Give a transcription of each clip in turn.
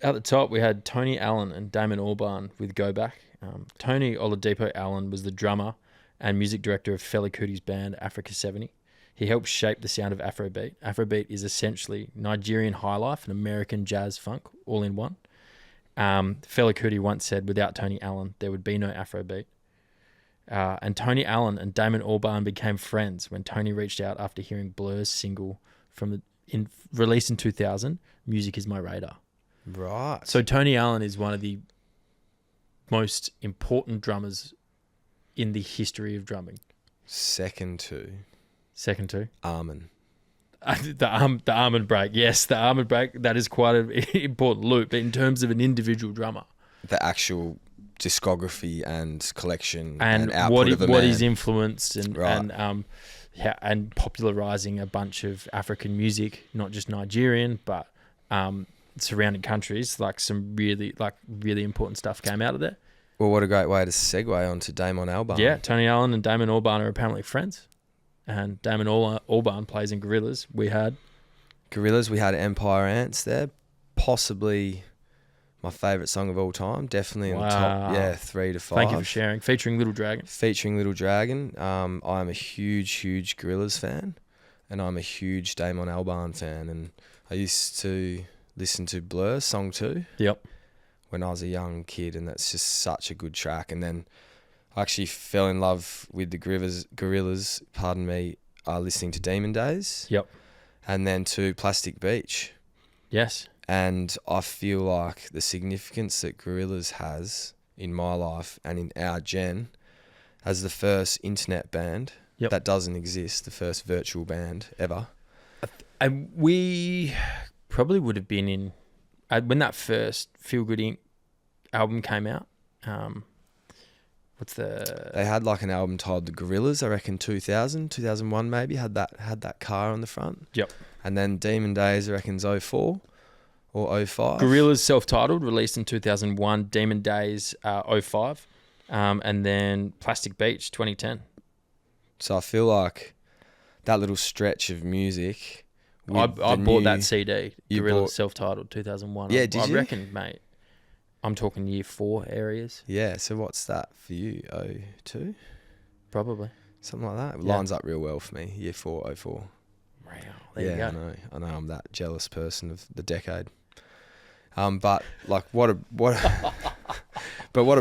At the top, we had Tony Allen and Damon Albarn with Go Back. Tony Oladipo Allen was the drummer and music director of Fela Kuti's band Africa 70. He helped shape the sound of Afrobeat. Afrobeat is essentially Nigerian highlife and American jazz funk all in one. Fela Kuti once said, without Tony Allen, there would be no Afrobeat. And Tony Allen and Damon Albarn became friends when Tony reached out after hearing Blur's single released in 2000, Music Is My Radar. Right. So Tony Allen is one of the most important drummers in the history of drumming. Second to Armin. Armin. The Armin break. Yes, the Armin break. That is quite an important loop. But in terms of an individual drummer, The actual discography and collection and output of a what man. he's influenced Right. and popularizing a bunch of African music, not just Nigerian, but surrounding countries. Like some really important stuff came out of there. Well, what a great way to segue onto Damon Albarn. Yeah, Tony Allen and Damon Albarn are apparently friends, and Damon Albarn plays in Gorillaz. We had Empire Ants there, possibly my favourite song of all time. Definitely in the top, 3 to 5. Thank you for sharing. Featuring Little Dragon. I am a huge Gorillaz fan, and I'm a huge Damon Albarn fan. And I used to listen to Blur Song 2 when I was a young kid, and that's just such a good track. And then I actually fell in love with the Gorillaz, listening to Demon Days. Yep. And then to Plastic Beach. Yes. And I feel like the significance that Gorillaz has in my life and in our gen as the first internet band that doesn't exist, the first virtual band ever. And we probably would have been in... when that first Feel Good Inc. album came out, They had like an album titled The Gorillaz, I reckon 2001 maybe, had that car on the front. Yep. And then Demon Days, I reckon 04 or 05. Gorillaz self-titled, released in 2001, Demon Days 05, and then Plastic Beach 2010. So I feel like that little stretch of music... I bought that CD, Gorillaz self-titled 2001. Yeah, did you? I reckon, mate, I'm talking year 4 areas. Yeah, so what's that for you? 02? Probably. Something like that. It lines up real well for me, year 4, 04. Wow, there you go. I know I'm that jealous person of the decade. But like what a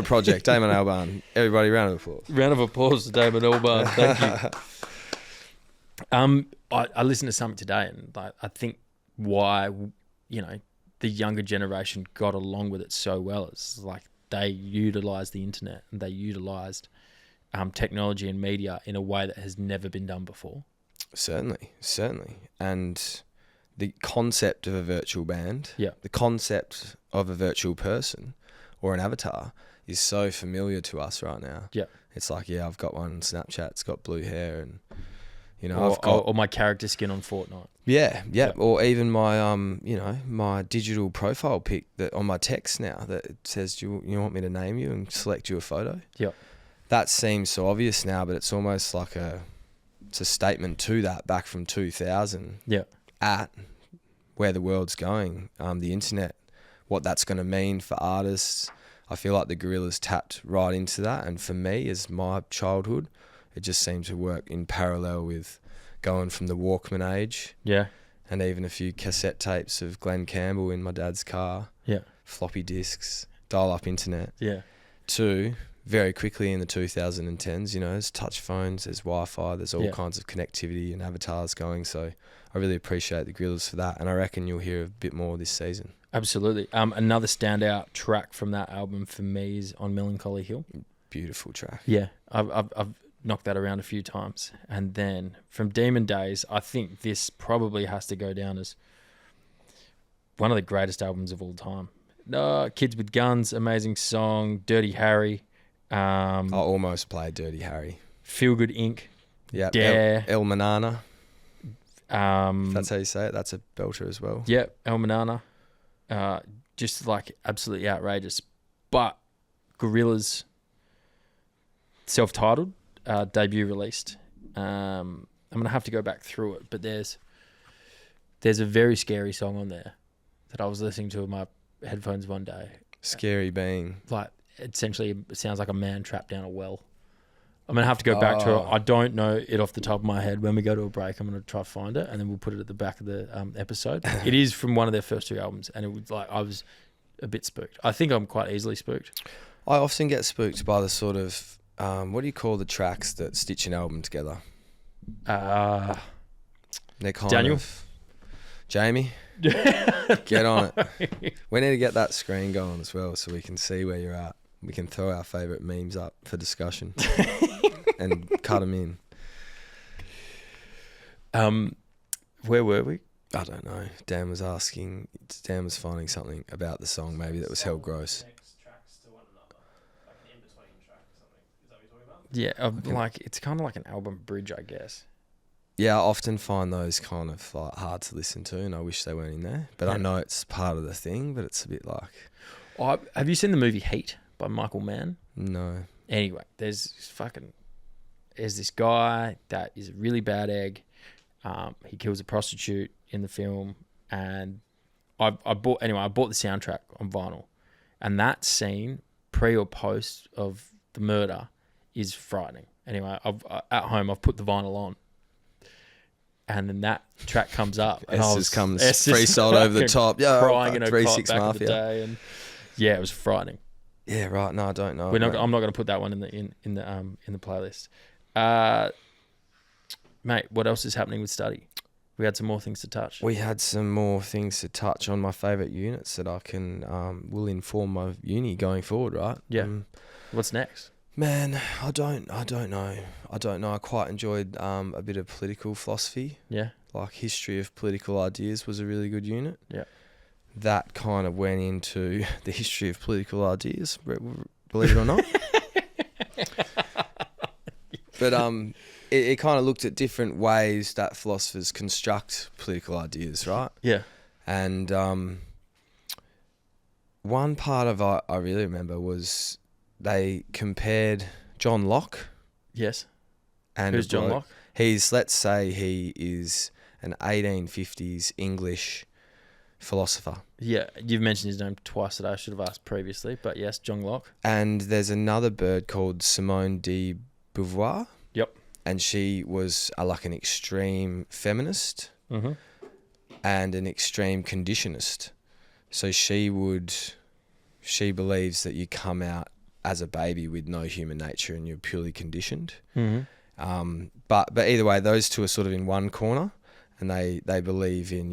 project, Damon Albarn. Everybody, round of applause. Round of applause to Damon Albarn. Thank you. I listened to something today, and I think why the younger generation got along with it so well is like they utilised the internet and they utilised technology and media in a way that has never been done before. Certainly. And the concept of a virtual band, the concept of a virtual person or an avatar is so familiar to us right now. Yeah. It's like, I've got one on Snapchat, it's got blue hair, and or my character skin on Fortnite. Yeah. Or even my my digital profile pic that on my text now that it says, do you want me to name you and select you a photo? Yeah. That seems so obvious now, but it's almost like it's a statement to that back from 2000. Yeah. At where the world's going, the internet, what that's going to mean for artists. I feel like the Gorillaz tapped right into that, and for me, as my childhood, it just seemed to work in parallel with going from the Walkman age, and even a few cassette tapes of Glenn Campbell in my dad's car, floppy disks, dial-up internet, to very quickly in the 2010s, there's touch phones, there's Wi-Fi, there's all kinds of connectivity and avatars going. So I really appreciate the Gorillaz for that, and I reckon you'll hear a bit more this season. Absolutely. Another standout track from that album for me is On Melancholy Hill. Beautiful track. Yeah, I've knocked that around a few times. And then from Demon Days, I think this probably has to go down as one of the greatest albums of all time. Kids with Guns, amazing song. Dirty Harry. I almost played Dirty Harry. Feel Good Inc. Yeah. Dare. El Manana. If that's how you say it, that's a belter as well. Yeah, El Manana. Just like absolutely outrageous. But Gorillaz self-titled debut released. I'm gonna have to go back through it, but there's a very scary song on there that I was listening to with headphones one day. Scary being. Like, essentially, it sounds like a man trapped down a well. I'm going to have to go back to it. I don't know it off the top of my head. When we go to a break, I'm going to try to find it, and then we'll put it at the back of the episode. It is from one of their first 2 albums, and it was like I was a bit spooked. I think I'm quite easily spooked. I often get spooked by the sort of, what do you call the tracks that stitch an album together? They're kind Daniel? of... Jamie? Get on it. We need to get that screen going as well so we can see where you're at. We can throw our favourite memes up for discussion and cut them in. Where were we? I don't know. Dan was finding something about the song maybe that was hell gross. Yeah, like it's kind of like an album bridge, I guess. Yeah, I often find those kind of like hard to listen to, and I wish they weren't in there. But I know it's part of the thing, but it's a bit like... Have you seen the movie Heat by Michael Mann? No. Anyway, there's this guy that is a really bad egg. He kills a prostitute in the film, and I bought the soundtrack on vinyl, and that scene pre or post of the murder is frightening. Anyway, at home I've put the vinyl on, and then that track comes up, and S just comes freestyled over the top. Yeah, crying in a 3 cot 6 back Mafia. in the day, and yeah, it was frightening. Yeah, right. No, I don't know. I'm not going to put that one in the playlist. Mate, what else is happening with study? We had some more things to touch. We had some more things to touch on my favourite units that I can will inform my uni going forward, right? Yeah. What's next? Man, I don't know. I quite enjoyed a bit of political philosophy. Yeah. Like history of political ideas was a really good unit. Yeah. That kind of went into the history of political ideas, believe it or not. But it kind of looked at different ways that philosophers construct political ideas, right? Yeah. And one part of I really remember was they compared John Locke. Yes. And who's John Locke? Let's say he is an 1850s English philosopher. Yeah, you've mentioned his name twice today. I should have asked previously, but yes, John Locke. And there's another bird called Simone de Beauvoir. Yep. And she was like an extreme feminist and an extreme conditionist. So she believes that you come out as a baby with no human nature and you're purely conditioned. Mm-hmm. But either way, those two are sort of in one corner, and they believe in,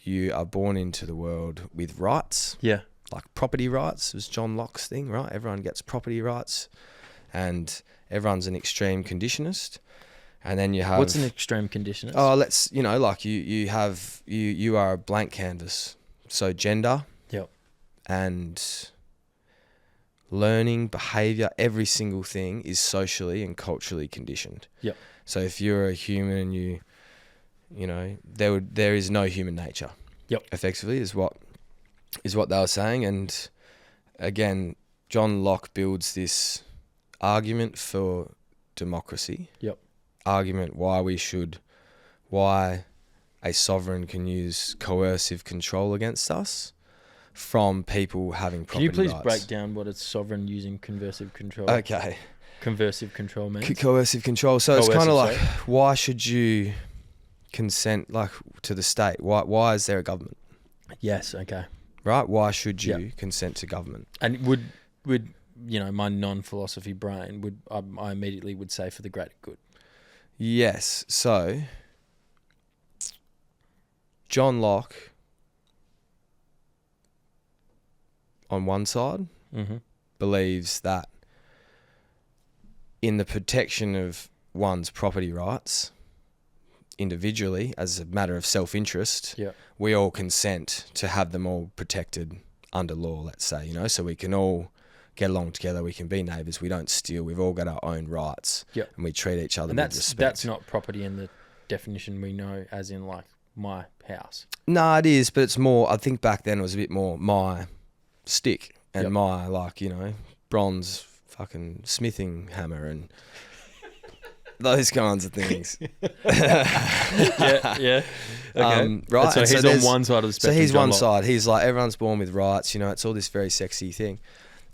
you are born into the world with rights. Yeah. Like property rights was John Locke's thing, right? Everyone gets property rights, and everyone's an extreme conditionist. And then you have... What's an extreme conditionist? Oh, let's, like you are a blank canvas. So gender. Yep. And learning, behaviour, every single thing is socially and culturally conditioned. Yep. So if you're a human and there is no human nature. Yep. Effectively is what they were saying. And again, John Locke builds this argument for democracy. Yep. Argument why a sovereign can use coercive control against us from people having property rights. Can you please break down what a sovereign using conversive control? Okay. Conversive control means? Coercive control. So it's kind of like, why should you consent to the state? Why is there a government? Yes, okay. Right? Why should you consent to government? And would my non-philosophy brain I immediately would say for the greater good. Yes. So John Locke on one side believes that in the protection of one's property rights individually as a matter of self-interest, we all consent to have them all protected under law, let's say, so we can all get along together, we can be neighbours, we don't steal, we've all got our own rights, and we treat each other with respect. That's not property in the definition we know, as in like my house. No, it is, but it's more, I think back then it was a bit more my stick and my bronze fucking smithing hammer and Those kinds of things. Yeah. Okay. Right. So and he's on there's- one side of the So spectrum. he's John one Locke. side. He's like, everyone's born with rights. You know, it's all this very sexy thing.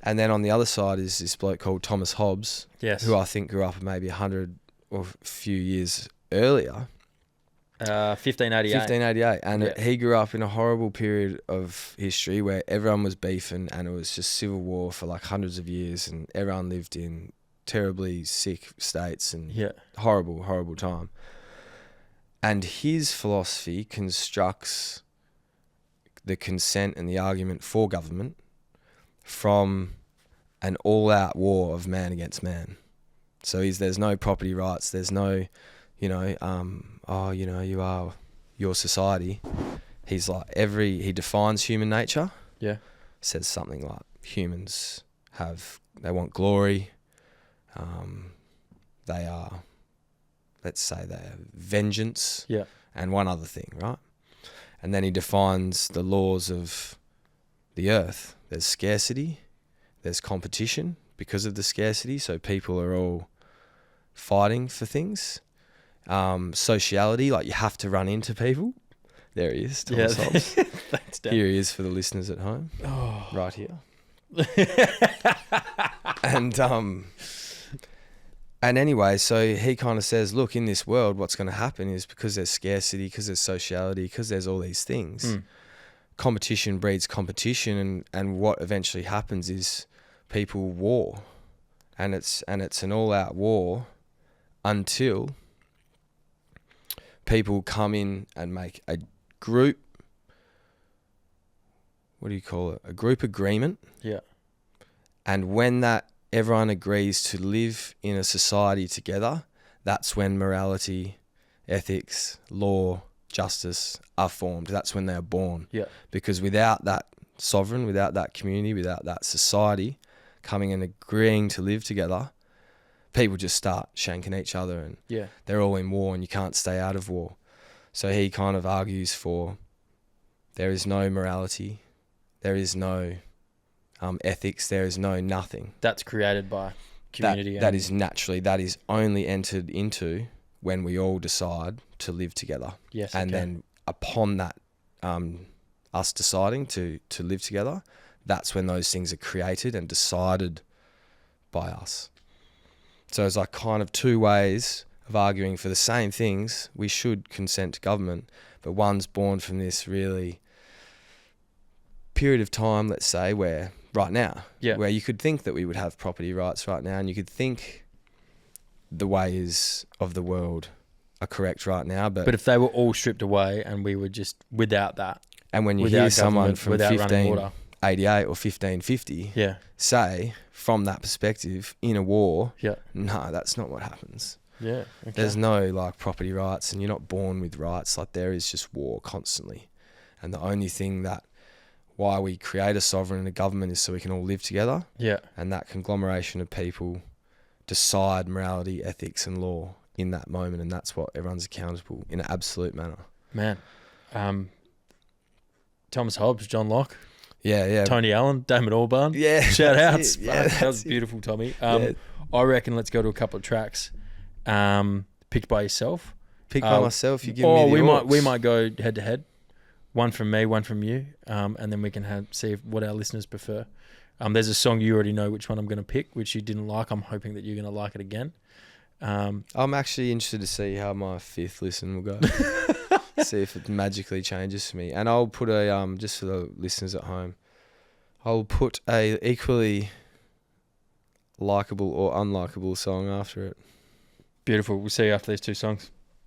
And then on the other side is this bloke called Thomas Hobbs, Yes. who I think grew up maybe 100 or a few years earlier. 1588. 1588. And Yeah. he grew up in a horrible period of history where everyone was beefing and it was just civil war for like hundreds of years and everyone lived in terribly sick states and Yeah. horrible, horrible time. And his philosophy constructs the consent and the argument for government from an all-out war of man against man. So there's no property rights. There's no, you are your society. He's like he defines human nature. Yeah. Says something like humans they want glory. They are vengeance. Yeah. And one other thing, right? And then he defines the laws of the earth. There's scarcity, there's competition because of the scarcity, so people are all fighting for things. Sociality, like you have to run into people. There he is, Thomas Hobbs. Thanks, Dan. Here he is for the listeners at home. Oh. Right here. And anyway, so he kind of says, look, in this world, what's going to happen is because there's scarcity, because there's sociality, because there's all these things, competition breeds competition, and what eventually happens is people war, and it's an all-out war until people come in and make a group. What do you call it? A group agreement. Yeah. And when everyone agrees to live in a society together, that's when morality, ethics, law, justice are formed. That's when they are born. Yeah. Because without that sovereign, without that community, without that society coming and agreeing to live together, people just start shanking each other and they're all in war and you can't stay out of war. So he kind of argues for there is no morality, there is no ethics, there is no nothing. That's created by community. That is only entered into when we all decide to live together. Yes. And then upon that, us deciding to live together, that's when those things are created and decided by us. So it's like kind of two ways of arguing for the same things. We should consent to government, but one's born from this really period of time, let's say, where you could think that we would have property rights right now, and you could think the ways of the world are correct right now. But if they were all stripped away and we were just without that. And when you hear someone from 1588 or 1550 say, from that perspective, in a war, no, that's not what happens. Yeah. Okay. There's no like property rights and you're not born with rights. Like there is just war constantly. And the only thing why we create a sovereign and a government is so we can all live together. Yeah. And that conglomeration of people decide morality, ethics and law in that moment. And that's what everyone's accountable in an absolute manner. Man. Thomas Hobbs, John Locke. Yeah. Tony Allen, Damon Albarn. Yeah. Shout outs. Yeah, that was beautiful, Tommy. I reckon let's go to a couple of tracks picked by yourself. Picked by myself? You give me the we might go head to head. One from me, one from you, and then we can see what our listeners prefer. There's a song you already know which one I'm going to pick, which you didn't like. I'm hoping that you're going to like it again. I'm actually interested to see how my fifth listen will go. See if it magically changes for me. And I'll put just for the listeners at home, I'll put a equally likable or unlikable song after it. Beautiful. We'll see you after these two songs.